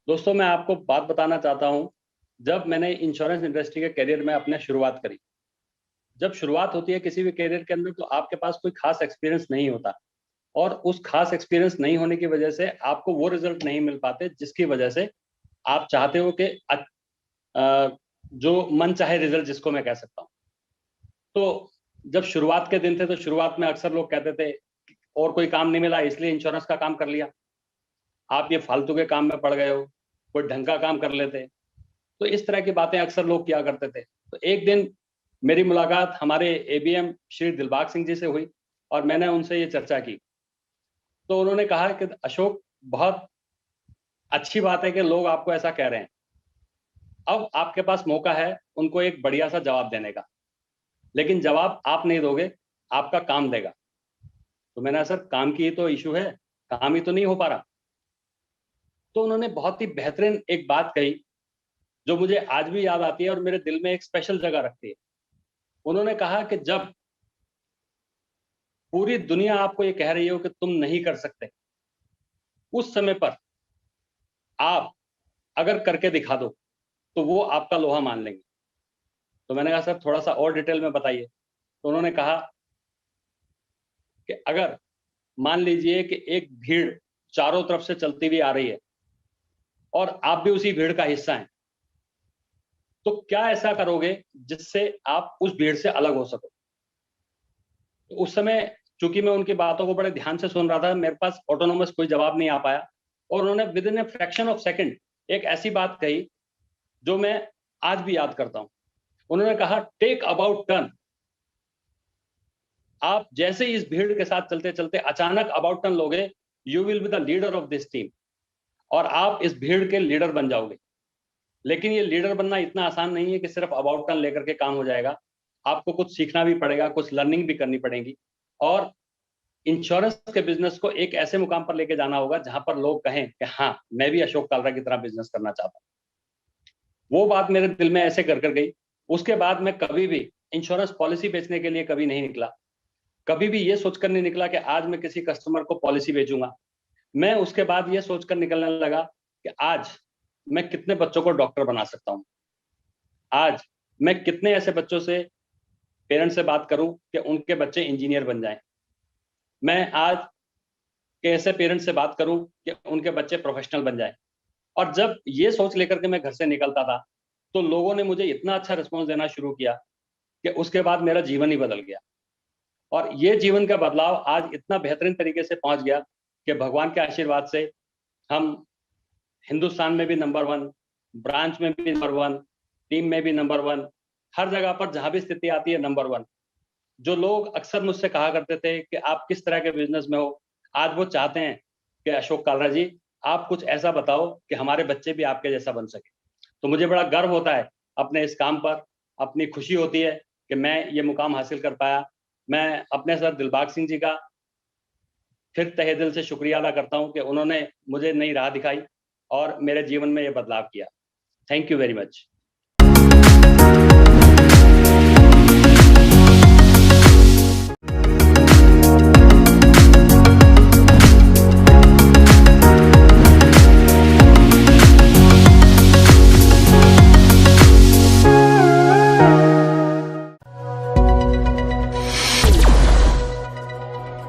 दोस्तों, मैं आपको बात बताना चाहता हूँ। जब मैंने इंश्योरेंस इंडस्ट्री के करियर में अपने शुरुआत करी, जब शुरुआत होती है किसी भी करियर के अंदर, तो आपके पास कोई खास एक्सपीरियंस नहीं होता और उस खास एक्सपीरियंस नहीं होने की वजह से आपको वो रिजल्ट नहीं मिल पाते जिसकी वजह से आप चाहते हो कि जो मन चाहे रिजल्ट जिसको मैं कह सकता हूँ। तो जब शुरुआत के दिन थे तो शुरुआत में अक्सर लोग कहते थे और कोई काम नहीं मिला इसलिए इंश्योरेंस का काम कर लिया, आप ये फालतू के काम में पड़ गए हो, कोई ढंग का काम कर लेते। तो इस तरह की बातें अक्सर लोग किया करते थे। तो एक दिन मेरी मुलाकात हमारे एबीएम श्री दिलबाग सिंह जी से हुई और मैंने उनसे ये चर्चा की। तो उन्होंने कहा कि अशोक, बहुत अच्छी बात है कि लोग आपको ऐसा कह रहे हैं। अब आपके पास मौका है उनको एक बढ़िया सा जवाब देने का, लेकिन जवाब आप नहीं दोगे, आपका काम देगा। तो मैंने कहा, सर काम की ही तो इशू है, काम ही तो नहीं हो पा रहा। तो उन्होंने बहुत ही बेहतरीन एक बात कही जो मुझे आज भी याद आती है और मेरे दिल में एक स्पेशल जगह रखती है। उन्होंने कहा कि जब पूरी दुनिया आपको ये कह रही हो कि तुम नहीं कर सकते, उस समय पर आप अगर करके दिखा दो तो वो आपका लोहा मान लेंगे। तो मैंने कहा, सर थोड़ा सा और डिटेल में बताइए। तो उन्होंने कहा कि अगर मान लीजिए कि एक भीड़ चारों तरफ से चलती हुई आ रही है और आप भी उसी भीड़ का हिस्सा हैं, तो क्या ऐसा करोगे जिससे आप उस भीड़ से अलग हो सको। तो उस समय चूंकि मैं उनकी बातों को बड़े ध्यान से सुन रहा था, मेरे पास ऑटोनोमस कोई जवाब नहीं आ पाया और उन्होंने with in a fraction of second एक ऐसी बात कही जो मैं आज भी याद करता हूं। उन्होंने कहा, टेक अबाउट टर्न। आप जैसे ही इस भीड़ के साथ चलते चलते अचानक अबाउट टर्न लोगे, you will be the leader of this team और आप इस भीड़ के लीडर बन जाओगे। लेकिन ये लीडर बनना इतना आसान नहीं है कि सिर्फ अबाउट टर्न लेकर के काम हो जाएगा। आपको कुछ सीखना भी पड़ेगा, कुछ लर्निंग भी करनी पड़ेगी और इंश्योरेंस के बिजनेस को एक ऐसे मुकाम पर लेके जाना होगा जहां पर लोग कहें कि हाँ, मैं भी अशोक कालरा की तरह बिजनेस करना चाहता हूं। वो बात मेरे दिल में ऐसे कर कर गई। उसके बाद मैं कभी भी इंश्योरेंस पॉलिसी बेचने के लिए कभी नहीं निकला। कभी भी ये सोचकर नहीं निकला कि आज मैं किसी कस्टमर को पॉलिसी बेचूंगा। मैं उसके बाद ये सोचकर निकलने लगा कि आज मैं कितने बच्चों को डॉक्टर बना सकता हूं। आज मैं कितने ऐसे बच्चों से, पेरेंट्स से बात करूं कि उनके बच्चे इंजीनियर बन जाएं। मैं आज कैसे पेरेंट्स से बात करूं कि उनके बच्चे प्रोफेशनल बन जाएं। और जब ये सोच लेकर के मैं घर से निकलता था तो लोगों ने मुझे इतना अच्छा रिस्पॉन्स देना शुरू किया कि उसके बाद मेरा जीवन ही बदल गया। और ये जीवन का बदलाव आज इतना बेहतरीन तरीके से पहुंच गया कि भगवान के आशीर्वाद से हम हिंदुस्तान में भी नंबर वन, ब्रांच में भी नंबर वन, टीम में भी नंबर वन, हर जगह पर जहां भी स्थिति आती है नंबर वन। जो लोग अक्सर मुझसे कहा करते थे कि आप किस तरह के बिजनेस में हो, आज वो चाहते हैं कि अशोक कालरा जी, आप कुछ ऐसा बताओ कि हमारे बच्चे भी आपके जैसा बन सके। तो मुझे बड़ा गर्व होता है अपने इस काम पर, अपनी खुशी होती है कि मैं ये मुकाम हासिल कर पाया। मैं अपने सर दिलबाग सिंह जी का फिर तहे दिल से शुक्रिया अदा करता हूं कि उन्होंने मुझे नई राह दिखाई और मेरे जीवन में ये बदलाव किया। Thank you very much.